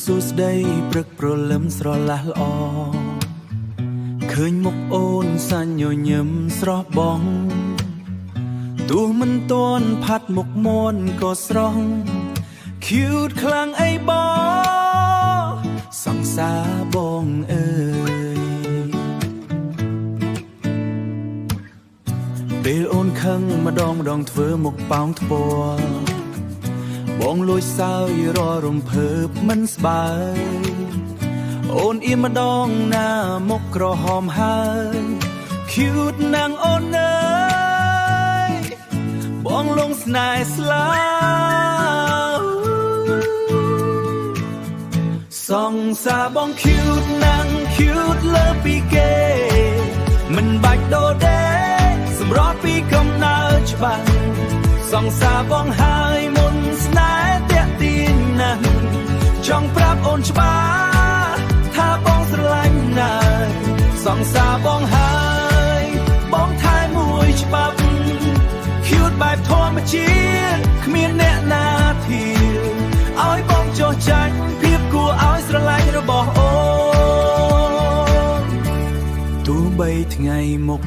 សួស្ដីព្រឹកព្រលឹមស្រឡះល្អឃើញមុខអូនសាញ់ញញឹមស្រស់បងទោះមិនទាន់ផាត់មុខមន់ក៏ស្រស់ cute ខ្លាំងអីបងសង្សារបងអើយពេលអូនខឹងម្ដងធ្វើមុខប៉ោងថ្ពាល់បងលួចសើយររំភើបមិនស្បើយអូនអៀមម្ដងណាមុខក្រហមហើយ cute ណាងអូនអើយបងលងស្នេហ៍ស្លាវសង្សារបង cute ណាង cute លើពីគេមិនបាច់ដូរដេសម្រាប់ពីកំណើតច្បាស់សង្សារបងហើយមុនស្នេហ៍តាក់ទាញណាស់ចង់ប្រាប់អូនច្បាស់ថាបងស្រឡាញ់ណាស់សង្សារបងហើយបងថែមួយច្បាប់ cute បែបធម្មជាតិគ្មានអ្នកណាធាឲ្យបងចោះចាញ់ភាពគួរឲ្យស្រឡាញ់របស់អូនទោះបីថ្ងៃមុខ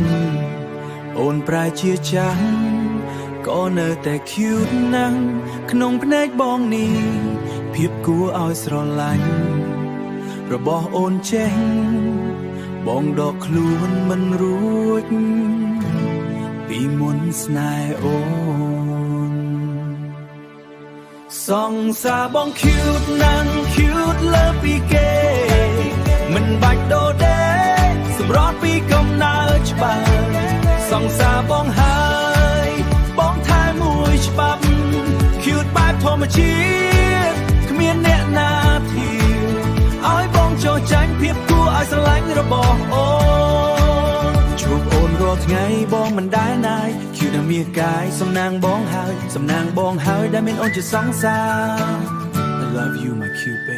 អូនប្រែជាចាស់ក៏នៅតែ cute ណាស់ក្នុងភ្នែកបងនេះភាពគួរឲ្យស្រឡាញ់របស់អូនចេះបងដកខ្លួនមិនរួចពីមុនស្នេហ៍អូនសង្សារបង cute ណាស់ cute លើពីគេមិនបាច់ដូរដេសម្រាប់ពីកំណើតច្បាស់សង្សារបងហើយបងថែមួយច្បាប់ cute បែបធម្មជាតិគ្មានអ្នកណាធាឲ្យបងចោះចាញ់ភាពគួរឲ្យស្រឡាញ់របស់អូនជួបអូនរាល់ថ្ងៃបងមិនដែលណាយ cute នឹងមានកាយសំណាងបងហើយដែលមានអូនជាសង្សារ I love you my cute baby